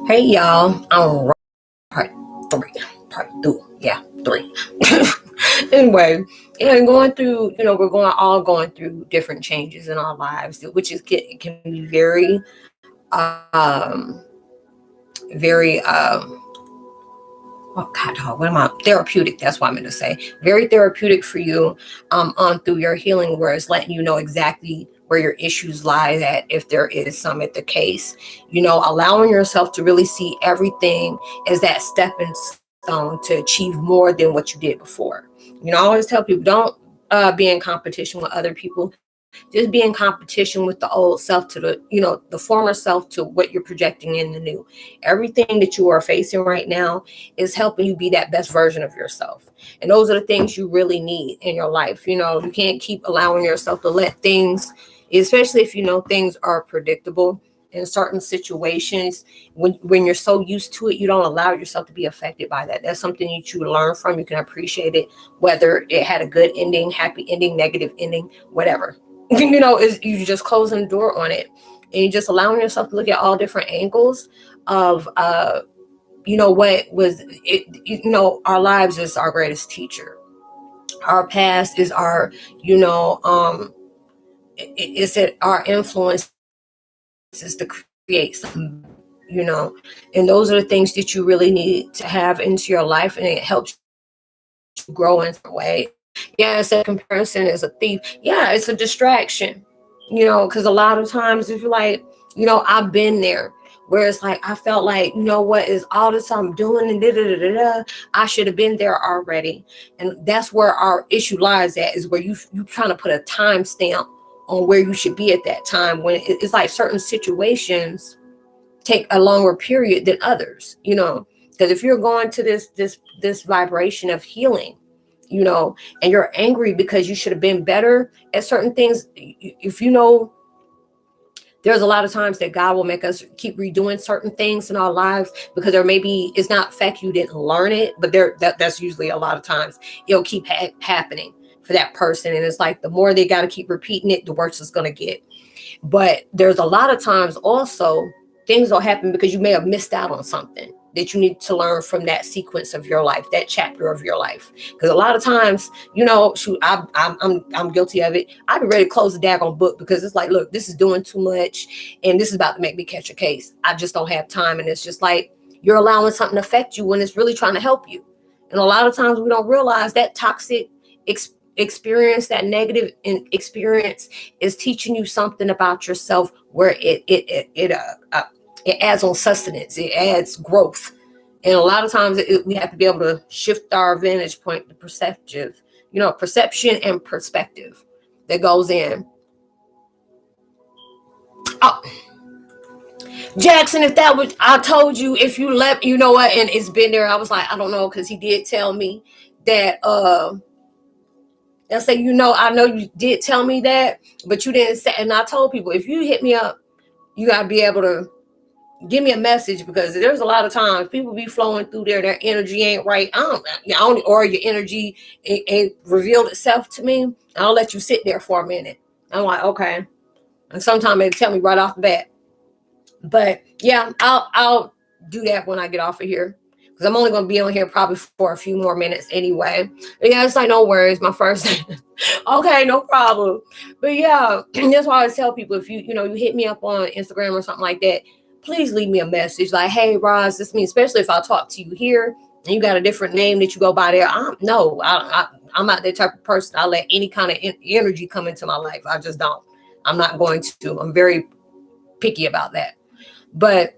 Hey y'all, I'm part three. Yeah, three. Anyway, and going through, we're all going through different changes in our lives, which can be very oh God, what am I? Therapeutic. That's what I'm going to say. Very therapeutic for you on through your healing, where it's letting you know exactly where your issues lie at, if there is some at the case. Allowing yourself to really see everything as that stepping stone to achieve more than what you did before. I always tell people, don't be in competition with other people. Just be in competition with the old self to the former self to what you're projecting in the new. Everything that you are facing right now is helping you be that best version of yourself. And those are the things you really need in your life. You can't keep allowing yourself to let things, especially if things are predictable in certain situations. When you're so used to it, you don't allow yourself to be affected by that. That's something that you learn from. You can appreciate it, whether it had a good ending, happy ending, negative ending, whatever. Is you just closing the door on it, and you just allowing yourself to look at all different angles of what was it. Our lives is our greatest teacher. Our past is our is it our influence is to create something, and those are the things that you really need to have into your life, and it helps you grow in a way. Yeah, it's a comparison is a thief. Yeah, it's a distraction, because a lot of times if you're like, I've been there where it's like, I felt like, what is all this I'm doing and I should have been there already. And that's where our issue lies at, is where you trying to put a time stamp on where you should be at that time, when it's like certain situations take a longer period than others, because if you're going to this vibration of healing, and you're angry because you should have been better at certain things. If there's a lot of times that God will make us keep redoing certain things in our lives, because there maybe it's not fact you didn't learn it, but that's usually a lot of times it'll keep happening for that person. And it's like, the more they got to keep repeating it, the worse it's going to get. But there's a lot of times also things will happen because you may have missed out on something that you need to learn from that sequence of your life, that chapter of your life. Because a lot of times, shoot, I'm guilty of it. I'd be ready to close the daggone book, because it's like, look, this is doing too much, and this is about to make me catch a case. I just don't have time. And it's just like, you're allowing something to affect you when it's really trying to help you. And a lot of times we don't realize that toxic experience, that negative experience, is teaching you something about yourself, where it adds on sustenance, it adds growth. And a lot of times we have to be able to shift our vantage point, the perception and perspective that goes in. Oh, Jackson, if that was, I told you, if you left, you know what, and it's been there. I was like, I don't know, because he did tell me that I say, I know you did tell me that, but you didn't say. And I told people, if you hit me up, you got to be able to give me a message, because there's a lot of times people be flowing through there, their energy ain't right. Or your energy ain't revealed itself to me. I'll let you sit there for a minute. I'm like, okay. And sometimes they tell me right off the bat. But yeah, I'll do that when I get off of here, because I'm only going to be on here probably for a few more minutes anyway. But yeah, it's like, no worries, my first. Okay, no problem. But yeah, that's why I always tell people, if you hit me up on Instagram or something like that, please leave me a message like, hey, Roz, this means, especially if I talk to you here and you got a different name that you go by there. I'm not that type of person. I let any kind of energy come into my life. I just don't. I'm not going to. I'm very picky about that. But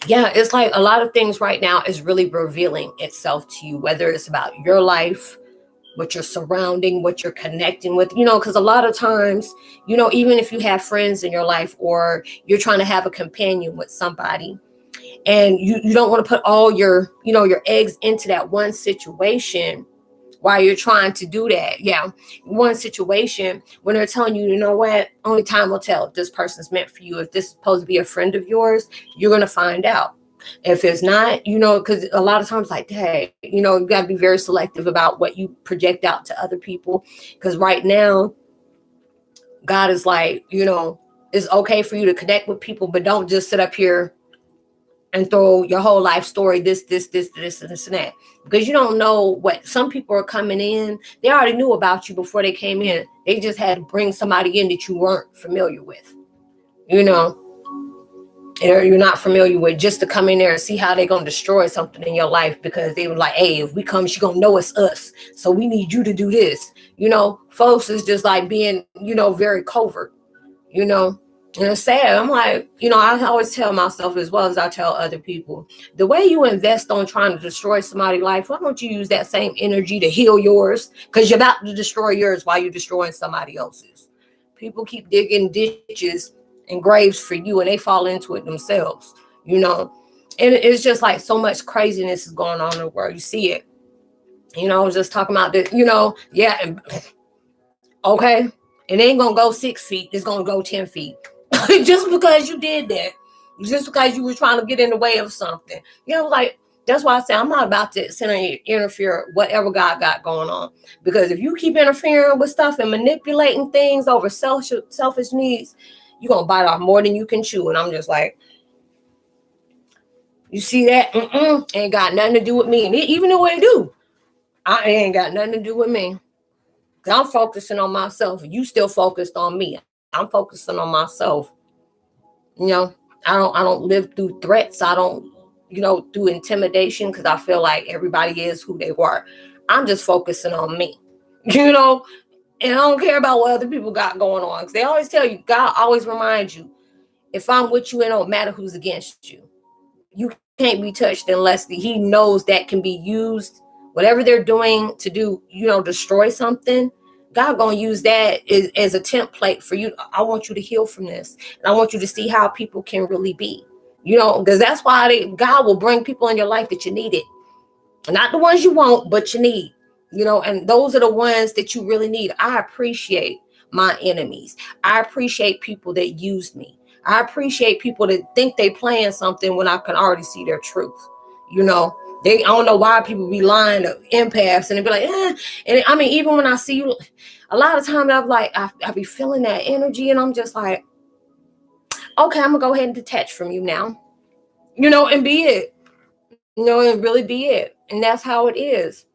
yeah, it's like a lot of things right now is really revealing itself to you, whether it's about your life, what you're surrounding, what you're connecting with, because a lot of times, even if you have friends in your life, or you're trying to have a companion with somebody, and you don't want to put all your eggs into that one situation while you're trying to do that. Yeah, one situation when they're telling you, what, only time will tell if this person's meant for you. If this is supposed to be a friend of yours, you're going to find out. If it's not, because a lot of times, like, hey, you got to be very selective about what you project out to other people. Because right now, God is like, It's okay for you to connect with people, but don't just sit up here and throw your whole life story, this, and that. Because you don't know what some people are coming in. They already knew about you before they came in. They just had to bring somebody in that you weren't familiar with, or you're not familiar with, just to come in there and see how they're going to destroy something in your life, because they were like, hey, if we come, she going to know it's us. So we need you to do this. Folks is just like being, very covert, and it's sad. I'm like, I always tell myself, as well as I tell other people, the way you invest on trying to destroy somebody's life, why don't you use that same energy to heal yours? Because you're about to destroy yours while you're destroying somebody else's. People keep digging ditches and graves for you, and they fall into it themselves, And it's just like so much craziness is going on in the world. You see it. I was just talking about this, yeah. And, okay. It ain't going to go 6 feet. It's going to go 10 feet. Just because you did that, just because you were trying to get in the way of something, like, that's why I say I'm not about to sit and interfere with whatever God got going on. Because if you keep interfering with stuff and manipulating things over selfish needs, you're going to bite off more than you can chew. And I'm just like, you see that? Ain't got nothing to do with me. And even though it do, I ain't got nothing to do with me. I'm focusing on myself. You still focused on me. I'm focusing on myself. I don't live through threats. I don't, through intimidation, because I feel like everybody is who they were. I'm just focusing on me, and I don't care about what other people got going on. Because they always tell you, God always reminds you, if I'm with you, it don't matter who's against you. You can't be touched unless he knows that can be used. Whatever they're doing to do, destroy something, God gonna use that as a template for you. I want you to heal from this, and I want you to see how people can really be. Because that's why God will bring people in your life that you need it, not the ones you want, but you need. And those are the ones that you really need. I appreciate my enemies. I appreciate people that used me. I appreciate people that think they playing something when I can already see their truth. I don't know why people be lying to empaths and they be like, And I mean, even when I see you, a lot of times I'm like, I be feeling that energy, and I'm just like, okay, I'm gonna go ahead and detach from you now, and be it, and really be it. And that's how it is.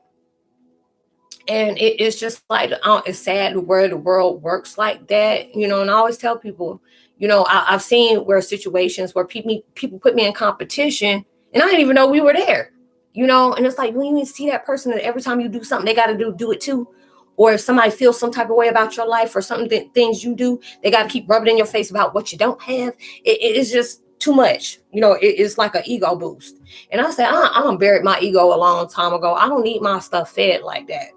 And it's just like, it's sad where the world works like that, and I always tell people, I've seen where situations where people put me in competition, and I didn't even know we were there. And it's like, when you see that person that every time you do something, they got to do it too. Or if somebody feels some type of way about your life or something, things you do, they got to keep rubbing in your face about what you don't have. It's just too much. It's like an ego boost. And I said, I buried my ego a long time ago. I don't need my stuff fed like that.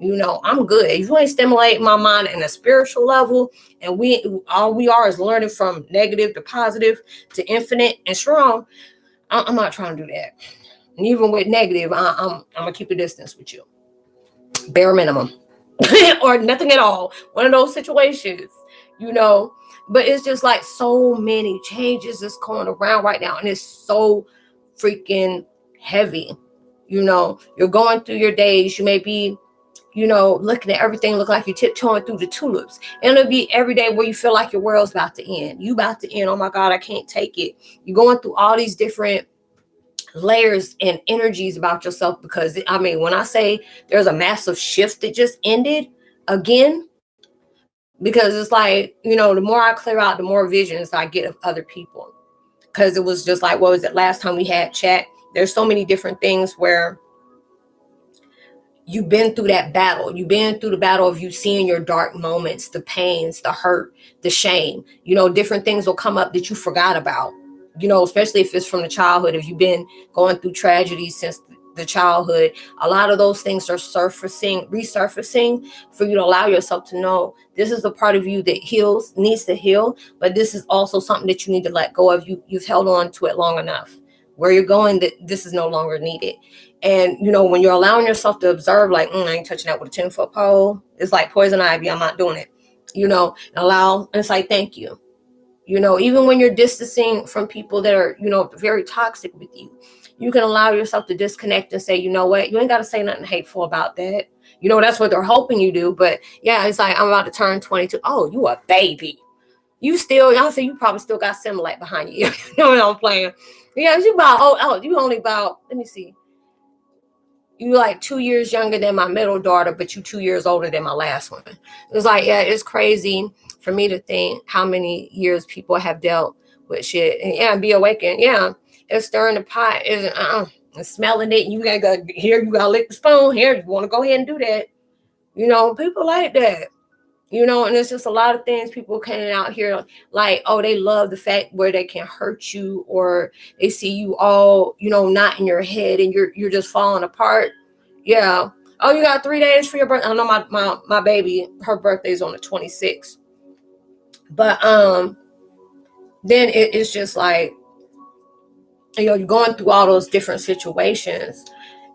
I'm good. If you ain't stimulating my mind in a spiritual level, and all we are is learning from negative to positive to infinite and strong, I'm not trying to do that. And even with negative, I'm gonna keep a distance with you, bare minimum, or nothing at all. One of those situations, But it's just like so many changes is going around right now, and it's so freaking heavy. You're going through your days. You may be, looking at everything, look like you're tiptoeing through the tulips. And it'll be every day where you feel like your world's about to end. You about to end. Oh my God, I can't take it. You're going through all these different layers and energies about yourself, because when I say there's a massive shift that just ended again, because it's like, the more I clear out, the more visions I get of other people. Because it was just like, what was it, last time we had chat, there's so many different things where you've been through that battle. You've been through the battle of you seeing your dark moments, the pains, the hurt, the shame. Different things will come up that you forgot about, especially if it's from the childhood. If you've been going through tragedies since the childhood, a lot of those things are resurfacing for you to allow yourself to know this is the part of you that needs to heal, but this is also something that you need to let go of. You've held on to it long enough. Where you're going, that this is no longer needed. And, when you're allowing yourself to observe, like, I ain't touching that with a 10-foot pole. It's like poison ivy. I'm not doing it, and it's like, thank you. Even when you're distancing from people that are, very toxic with you, you can allow yourself to disconnect and say, you know what, you ain't got to say nothing hateful about that. That's what they're hoping you do. But yeah, it's like, I'm about to turn 22. Oh, you a baby. Y'all say you probably still got Similac behind you. You know what I'm playing? Yeah, you about, you only about, let me see. You like 2 years younger than my middle daughter, but you 2 years older than my last one. It's like, yeah, it's crazy for me to think how many years people have dealt with shit. And yeah, be awakened. Yeah, it's stirring the pot. It's smelling it. You gotta go here. You gotta lick the spoon. Here, you want to go ahead and do that. People like that. And there's just a lot of things people coming out here like, oh, they love the fact where they can hurt you, or they see you all, not in your head and you're just falling apart. Yeah. Oh, you got 3 days for your birthday. I know my baby, her birthday's on the 26th. But then it's just like, you're going through all those different situations.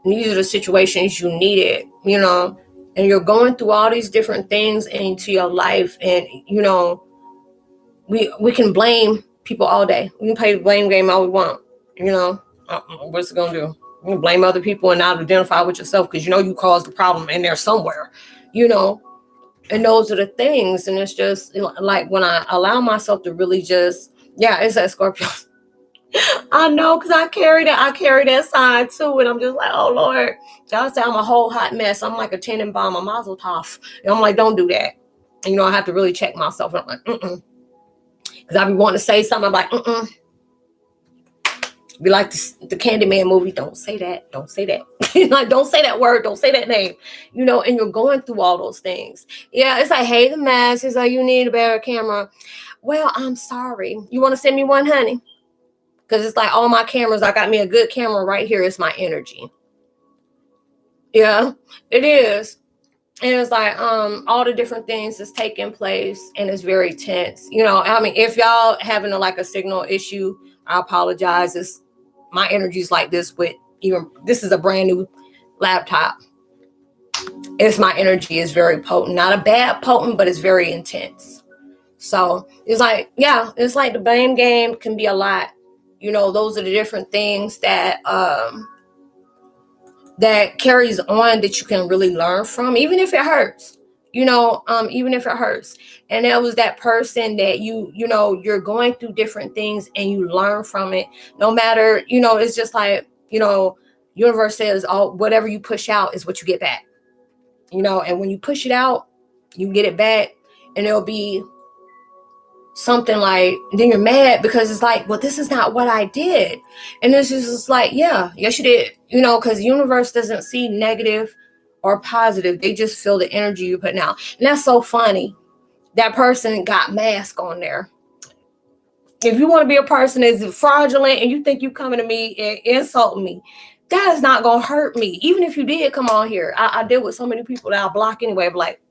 And these are the situations you needed, and you're going through all these different things into your life. And, we can blame people all day. We can play the blame game all we want. What's it going to do? You can blame other people and not identify with yourself because, you caused the problem in there somewhere, and those are the things. And it's just like when I allow myself to really just, yeah, it's that Scorpio. I know, because I carry that side too, and I'm just like, oh Lord, y'all say I'm a whole hot mess. I'm like a Tenenbaum, a Mazel Tov, and I'm like, don't do that. And, I have to really check myself. And I'm like, because I be wanting to say something. I'm like, Be like the Candyman movie. Don't say that. Don't say that. Like, don't say that word. Don't say that name. And you're going through all those things. Yeah, it's like, hey, the mask. It's like, you need a better camera. Well, I'm sorry. You want to send me one, honey? Because it's like all my cameras, I got me a good camera right here. It's my energy. Yeah, it is. And it's like all the different things that's taking place, and it's very tense. If y'all having a signal issue, I apologize. My energy is like this, but even this is a brand new laptop. My energy is very potent. Not a bad potent, but it's very intense. So it's like, yeah, it's like the blame game can be a lot. Those are the different things that that carries on that you can really learn from, even if it hurts. Even if it hurts. And there was that person that you're going through different things and you learn from it. No matter, it's just like, universe says, whatever you push out is what you get back. And when you push it out, you get it back, and it'll be something like, then you're mad because it's like, well, this is not what I did. And it's just like, yeah, yes, you did, because the universe doesn't see negative or positive. They just feel the energy you're putting out. And that's so funny. That person got mask on there. If you want to be a person that's fraudulent and you think you coming to me and insulting me, that is not going to hurt me. Even if you did come on here, I deal with so many people that I block anyway. I'm like,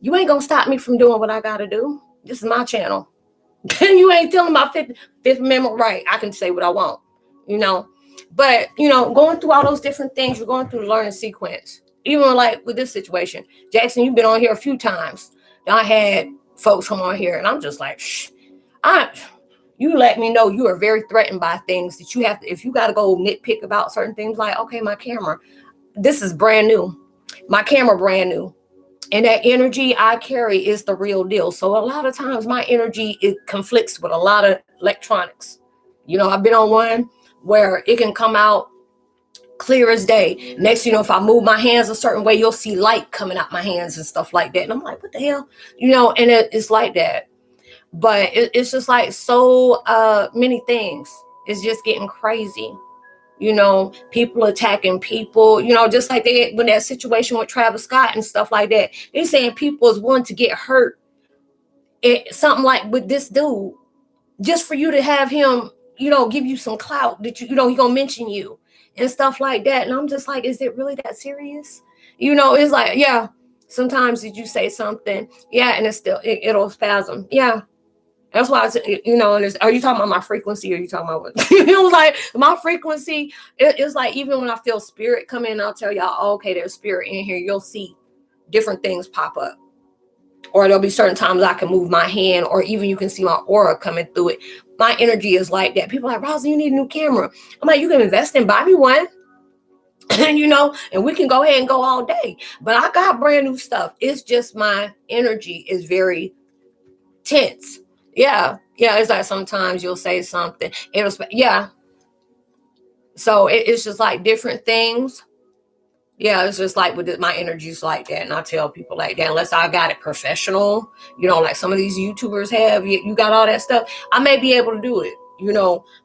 you ain't going to stop me from doing what I got to do. This is my channel. You ain't telling my Fifth Amendment right. I can say what I want, But, going through all those different things, you're going through the learning sequence. Even like with this situation. Jackson, you've been on here a few times. I had folks come on here, and I'm just like, you let me know you are very threatened by things that you have to, if you got to go nitpick about certain things, like, okay, my camera, this is brand new. My camera brand new. And that energy I carry is the real deal. So a lot of times my energy, it conflicts with a lot of electronics. I've been on one where it can come out clear as day. Next, if I move my hands a certain way, you'll see light coming out my hands and stuff like that. And I'm like, what the hell? And it's like that. But it's just like so many things. It's just getting crazy. People attacking people, just like they when that situation with Travis Scott and stuff like that. They're saying people is willing to get hurt. Something like with this dude, just for you to have him, give you some clout that he gonna mention you and stuff like that. And I'm just like, is it really that serious? It's like, yeah, sometimes did you say something? Yeah, and it's still it'll spasm. Yeah. That's why I said, and are you talking about my frequency, or are you talking about what? It was like my frequency. It's like, even when I feel spirit come in, I'll tell y'all, oh, okay, there's spirit in here. You'll see different things pop up. Or there'll be certain times I can move my hand, or even you can see my aura coming through it. My energy is like that. People are like, Roslynn, you need a new camera. I'm like, you can invest in, buy me one. And we can go ahead and go all day. But I got brand new stuff. It's just my energy is very tense. Yeah. Yeah. It's like sometimes you'll say something. Yeah. So it's just like different things. Yeah, it's just like with my energy's like that, and I tell people like that. Unless I got it professional, like some of these YouTubers have, you got all that stuff. I may be able to do it,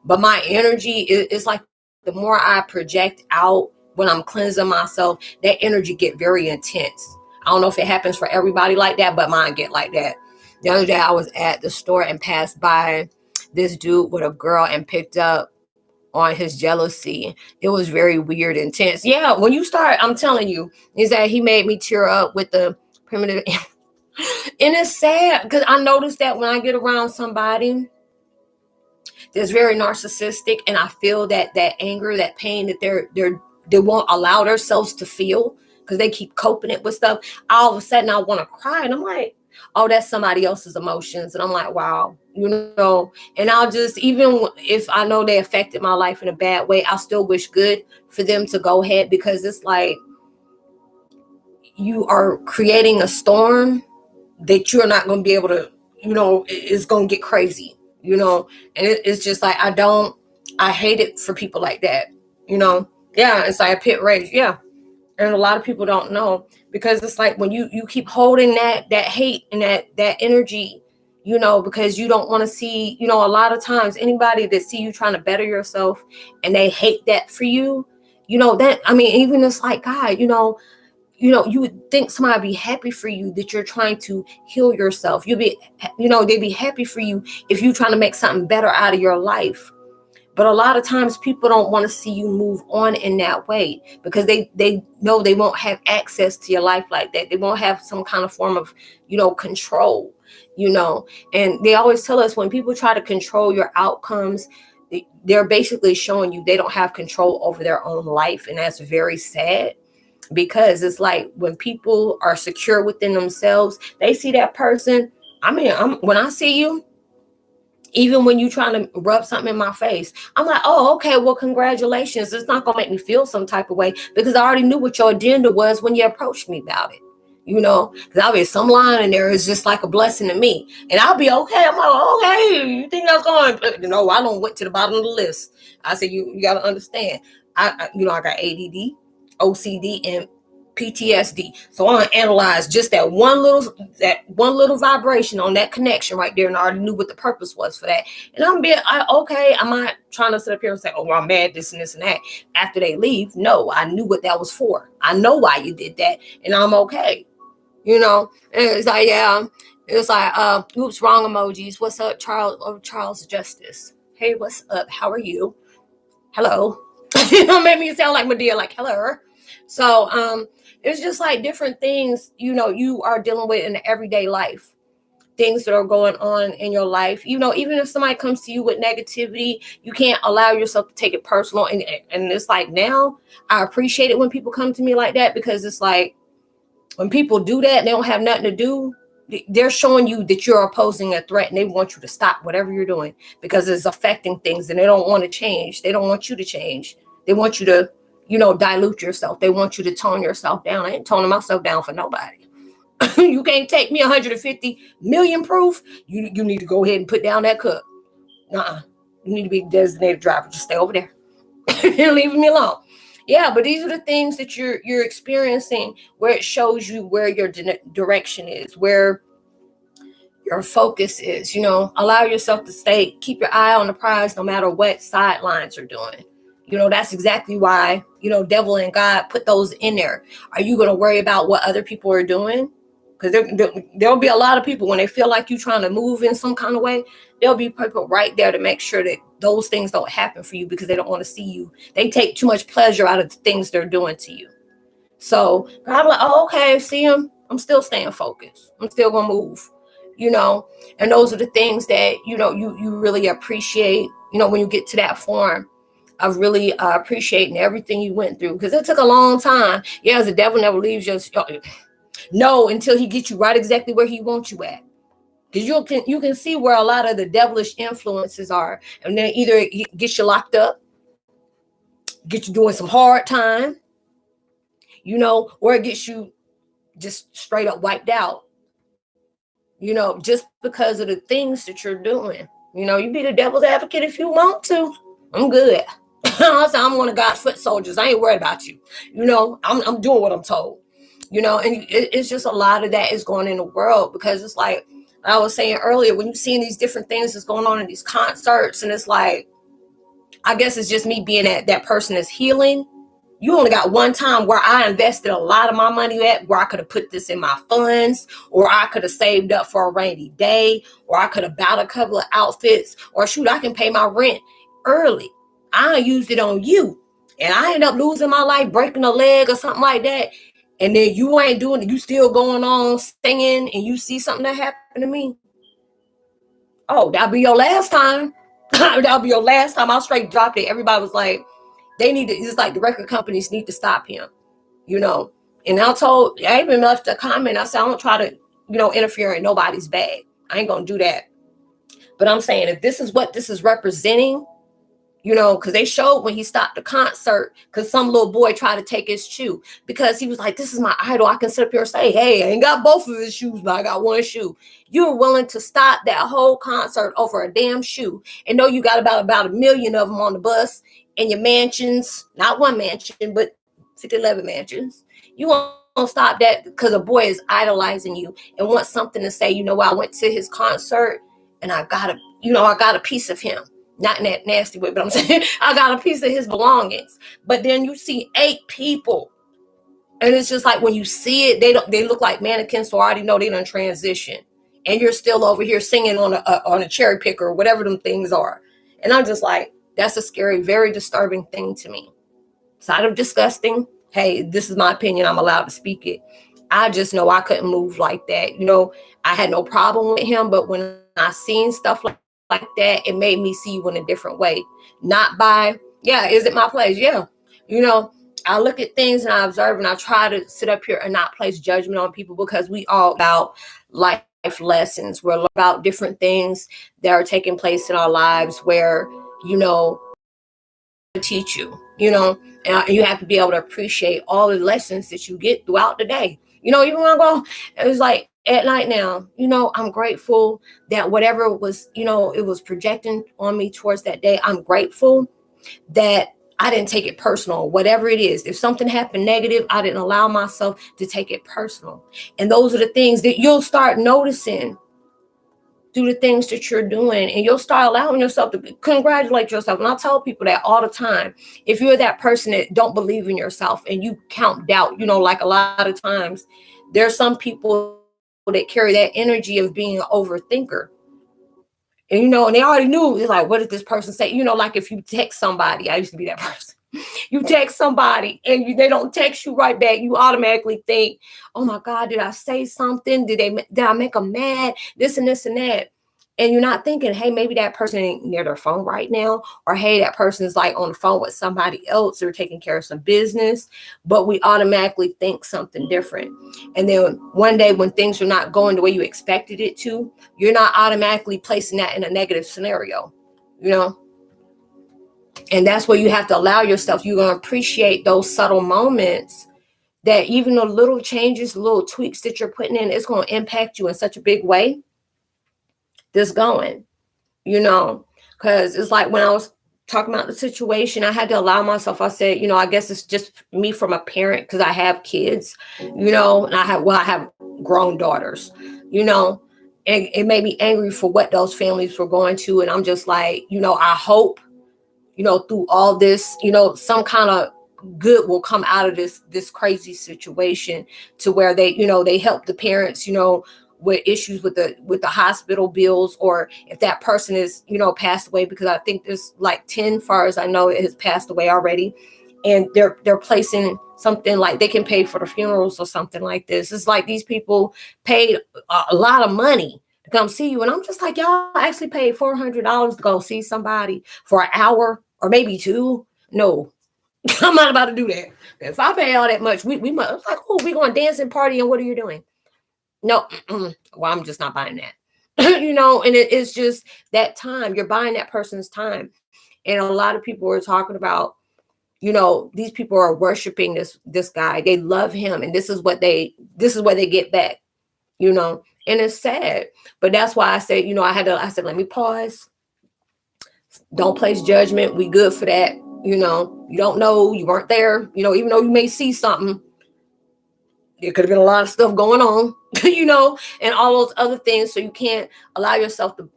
but my energy is like the more I project out when I'm cleansing myself, that energy get very intense. I don't know if it happens for everybody like that, but mine get like that. The other day I was at the store and passed by this dude with a girl and picked up on his jealousy. It was very weird, intense. Yeah, when you start, I'm telling you, is that he made me tear up with the primitive. And it's sad because I noticed that when I get around somebody that's very narcissistic, and I feel that anger, that pain that they won't allow themselves to feel because they keep coping it with stuff. All of a sudden, I want to cry, and I'm like, oh, that's somebody else's emotions, and I'm like, wow, And I'll just, even if I know they affected my life in a bad way, I'll still wish good for them to go ahead, because it's like you are creating a storm that you're not going to be able to, it's going to get crazy, and it's just like, I hate it for people like that, yeah, it's like a pit rage, yeah. And a lot of people don't know, because it's like when you keep holding that hate and that energy, because you don't want to see, a lot of times anybody that see you trying to better yourself and they hate that for you, that, I mean, even it's like, God, you would think somebody be happy for you that you're trying to heal yourself. They'd be happy for you if you're trying to make something better out of your life. But a lot of times people don't want to see you move on in that way, because they know they won't have access to your life like that. They won't have some kind of form of, control, and they always tell us when people try to control your outcomes, they're basically showing you they don't have control over their own life. And that's very sad, because it's like when people are secure within themselves, they see that person. I mean, when I see you, even when you trying to rub something in my face, I'm like, oh, okay, well, congratulations. It's not going to make me feel some type of way, because I already knew what your agenda was when you approached me about it. Because I'll be some line in there is just like a blessing to me. And I'll be okay. I'm like, okay, you think that's going? I don't went to the bottom of the list. I said, you got to understand. I got ADD, OCD, and PTSD. So I analyzed just that one little vibration on that connection right there, and I already knew what the purpose was for that. And I'm not trying to sit up here and say, oh, well, I'm mad, this and this and that after they leave. No, I knew what that was for. I know why you did that, and I'm okay. And it's like, yeah, it's like, oops, wrong emojis. What's up, Charles Justice? Hey, what's up? How are you? Hello. Made me sound like Medea, like hello. So it's just like different things, you are dealing with in the everyday life, things that are going on in your life. Even if somebody comes to you with negativity, you can't allow yourself to take it personal. And it's like, now I appreciate it when people come to me like that, because it's like when people do that and they don't have nothing to do, they're showing you that you're opposing a threat, and they want you to stop whatever you're doing, because it's affecting things and they don't want to change. They don't want you to change. They want you to, dilute yourself. They want you to tone yourself down. I ain't toning myself down for nobody. You can't take me 150 million proof. You need to go ahead and put down that cup. You need to be a designated driver. Just stay over there and leave me alone. Yeah, but these are the things that you're experiencing, where it shows you where your direction is, where your focus is. Allow yourself to keep your eye on the prize, no matter what sidelines are doing. That's exactly why, devil and God put those in there. Are you going to worry about what other people are doing? Because there'll be a lot of people, when they feel like you're trying to move in some kind of way, there'll be people right there to make sure that those things don't happen for you, because they don't want to see you. They take too much pleasure out of the things they're doing to you. So I'm like, oh, okay, see him. I'm still staying focused. I'm still going to move, and those are the things that, you really appreciate, when you get to that form of really appreciating everything you went through, because it took a long time. Yeah, the devil never leaves you. No, until he gets you right exactly where he wants you at. Because you can see where a lot of the devilish influences are. And then either he gets you locked up, get you doing some hard time, or it gets you just straight up wiped out. just because of the things that you're doing. You be the devil's advocate if you want to. I'm good. I'm one of God's foot soldiers. I ain't worried about you. I'm doing what I'm told. And it's just a lot of that is going in the world, because it's like I was saying earlier, when you're seeing these different things that's going on in these concerts, and it's like, I guess it's just me being that person is healing. You only got one time where I invested a lot of my money at, where I could have put this in my funds, or I could have saved up for a rainy day, or I could have bought a couple of outfits, or shoot, I can pay my rent early. I used it on you, and I end up losing my life, breaking a leg or something like that. And then you ain't doing it. You still going on singing, and you see something that happened to me. Oh, that'll be your last time. That'll be your last time. I straight dropped it. Everybody was like, it's like the record companies need to stop him, And I even left a comment. I said, I don't try to, interfere in nobody's bag. I ain't going to do that. But I'm saying, if this is what this is representing, because they showed when he stopped the concert, because some little boy tried to take his shoe, because he was like, this is my idol. I can sit up here and say, hey, I ain't got both of his shoes, but I got one shoe. You were willing to stop that whole concert over a damn shoe, and know you got about 1 million of them on the bus in your mansions, not one mansion, but 11 mansions. You won't stop that because a boy is idolizing you and wants something to say, I went to his concert and I got a piece of him. Not in that nasty way, but I'm saying I got a piece of his belongings. But then you see 8 people, and it's just like when you see it, they look like mannequins, so I already know they done transition. And you're still over here singing on a cherry picker or whatever them things are. And I'm just like, that's a scary, very disturbing thing to me. Side of disgusting. Hey, this is my opinion. I'm allowed to speak it. I just know I couldn't move like that. I had no problem with him, but when I seen stuff like that, it made me see you in a different way. Not by, is it my place? Yeah. I look at things and I observe, and I try to sit up here and not place judgment on people, because we all about life lessons. We're about different things that are taking place in our lives where, teach you, and you have to be able to appreciate all the lessons that you get throughout the day. Even when I go, it was like at night now, I'm grateful that whatever was, it was projecting on me towards that day. I'm grateful that I didn't take it personal, whatever it is. If something happened negative, I didn't allow myself to take it personal. And those are the things that you'll start noticing through the things that you're doing, and you'll start allowing yourself to congratulate yourself. And I tell people that all the time. If you're that person that don't believe in yourself and you count doubt, like a lot of times, there's some people that carry that energy of being an overthinker. And, and they already knew, it's like, what did this person say? Like if you text somebody, I used to be that person. You text somebody and they don't text you right back, you automatically think, oh my God, did I say something? Did I make them mad? This and this and that. And you're not thinking, hey, maybe that person ain't near their phone right now. Or, hey, that person is like on the phone with somebody else or taking care of some business. But we automatically think something different. And then one day when things are not going the way you expected it to, you're not automatically placing that in a negative scenario, And that's where you have to allow yourself. You're going to appreciate those subtle moments, that even the little changes, little tweaks that you're putting in, it's going to impact you in such a big way. This going, because it's like when I was talking about the situation, I had to allow myself. I said, I guess it's just me from a parent, because I have kids, and I have grown daughters, and it made me angry for what those families were going to. And I'm just like, I hope, through all this, some kind of good will come out of this crazy situation, to where they help the parents, with issues with the hospital bills, or if that person is, passed away, because I think there's like 10, far as I know, it has passed away already. And they're placing something like they can pay for the funerals or something like this. It's like these people paid a lot of money to come see you. And I'm just like, y'all actually paid $400 to go see somebody for an hour or maybe 2. No, I'm not about to do that. If I pay all that much, we must. It's like, oh, we going to dance and party, and what are you doing? No, well, I'm just not buying that. And it's just that time. You're buying that person's time. And a lot of people are talking about, these people are worshiping this guy. They love him, and this is what they get back. and it's sad. But that's why I said, I said, let me pause. Don't place judgment. We good for that. You don't know, you weren't there, even though you may see something, there could have been a lot of stuff going on, and all those other things. So you can't allow yourself to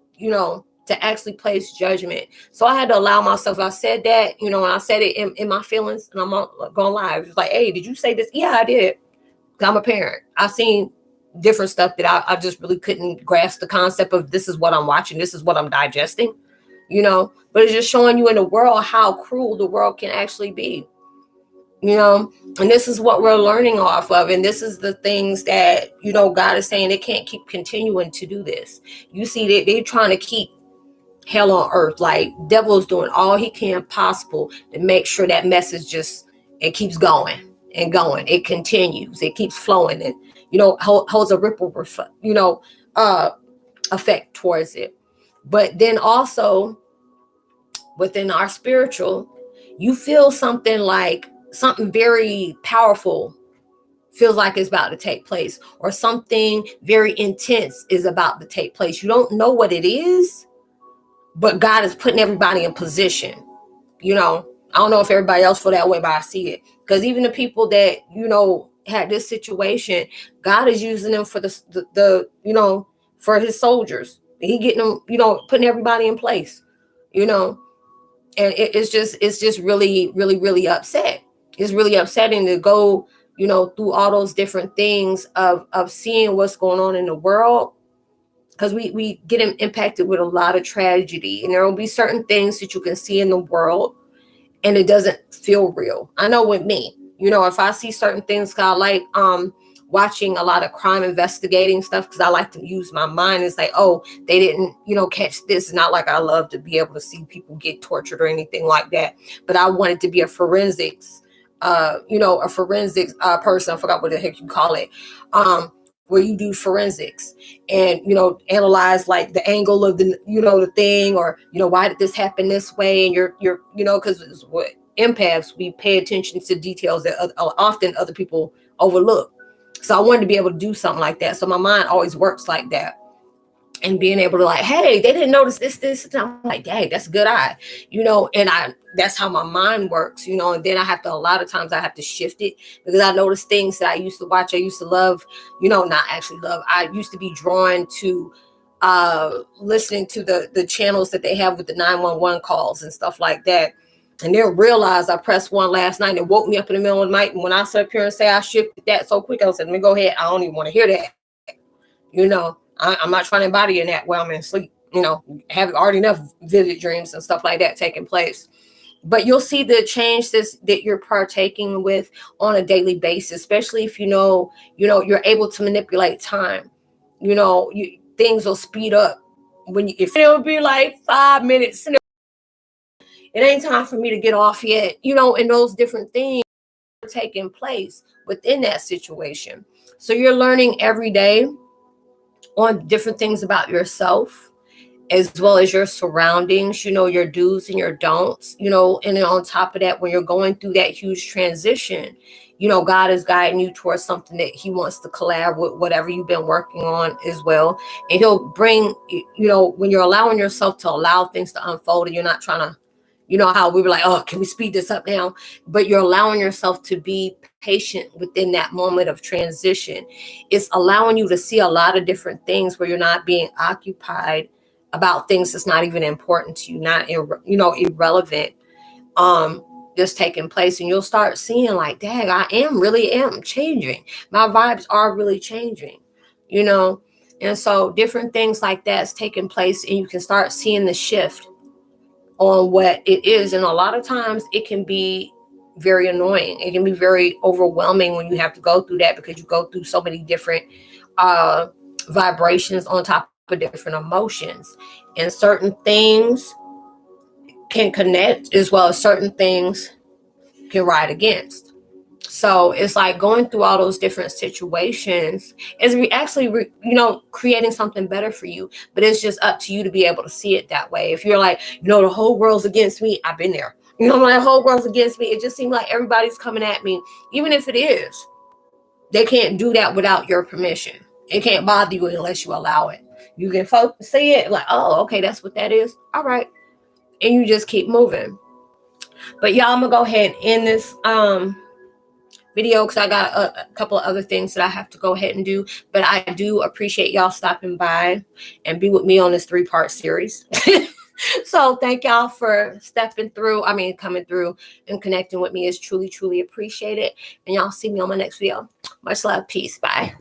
actually place judgment. So I had to allow myself. I said that, and I said it in my feelings, and I'm not gonna lie. It was like, hey, did you say this? Yeah, I did. I'm a parent. I've seen different stuff that I just really couldn't grasp the concept of. This is what I'm watching. This is what I'm digesting, but it's just showing you in the world how cruel the world can actually be. And this is what we're learning off of. And this is the things that, God is saying they can't keep continuing to do this. You see that they're trying to keep hell on earth. Like, devil's doing all he can possible to make sure that message it keeps going and going. It continues. It keeps flowing and, holds a ripple, effect towards it. But then also within our spiritual, you feel something very powerful feels like it's about to take place, or something very intense is about to take place. You don't know what it is, but God is putting everybody in position. I don't know if everybody else feel that way, but I see it. Because even the people that, had this situation, God is using them for for his soldiers. He getting them, putting everybody in place, and it's just really, really, really upset. It's really upsetting to go, through all those different things of seeing what's going on in the world, because we get impacted with a lot of tragedy, and there will be certain things that you can see in the world and it doesn't feel real. I know with me, if I see certain things, I like watching a lot of crime investigating stuff, because I like to use my mind and say, oh, they didn't, catch this. It's not like I love to be able to see people get tortured or anything like that. But I wanted to be a forensics, person. I forgot what the heck you call it. Where you do forensics and, analyze like the angle of the thing, or, why did this happen this way? And you're, because it's what empaths, we pay attention to details that often other people overlook. So I wanted to be able to do something like that. So my mind always works like that. And being able to hey, they didn't notice this. And I'm like, dang, that's a good eye, and that's how my mind works, and then a lot of times I have to shift it, because I notice things that I used to watch. I used to love, not actually love. I used to be drawn to listening to the channels that they have with the 911 calls and stuff like that. And then realized I pressed one last night and it woke me up in the middle of the night. And when I sat up here and say I shifted that so quick, I said, let me go ahead. I don't even want to hear that. I'm not trying to embody in that while I'm in sleep. Have already enough vivid dreams and stuff like that taking place. But you'll see the change that you're partaking with on a daily basis, especially if you're able to manipulate time. Things will speed up if it'll be like 5 minutes. It ain't time for me to get off yet, and those different things are taking place within that situation. So you're learning every day on different things about yourself, as well as your surroundings, your do's and your don'ts, and then on top of that, when you're going through that huge transition, God is guiding you towards something that he wants to collab with whatever you've been working on as well. And he'll bring, when you're allowing yourself to allow things to unfold, and you're not trying to, how we were like, oh, can we speed this up now? But you're allowing yourself to be patient within that moment of transition. It's allowing you to see a lot of different things where you're not being occupied about things that's not even important to you, not, irrelevant, just taking place. And you'll start seeing like, dang, I really am changing. My vibes are really changing, and so different things like that's taking place, and you can start seeing the shift on what it is. And a lot of times it can be very annoying. It can be very overwhelming when you have to go through that, because you go through so many different vibrations on top of different emotions, and certain things can connect as well as certain things can ride against. So it's like going through all those different situations is creating something better for you. But it's just up to you to be able to see it that way. If you're like, the whole world's against me, I've been there. The whole world's against me. It just seems like everybody's coming at me. Even if it is, they can't do that without your permission. It can't bother you unless you allow it. You can see it like, oh, okay, that's what that is. All right. And you just keep moving. But y'all, I'm going to go ahead and end this video because I got a couple of other things that I have to go ahead and do. But I do appreciate y'all stopping by and be with me on this 3-part series. So thank y'all for coming through and connecting with me. Is truly, truly appreciated. And y'all see me on my next video. Much love. Peace. Bye.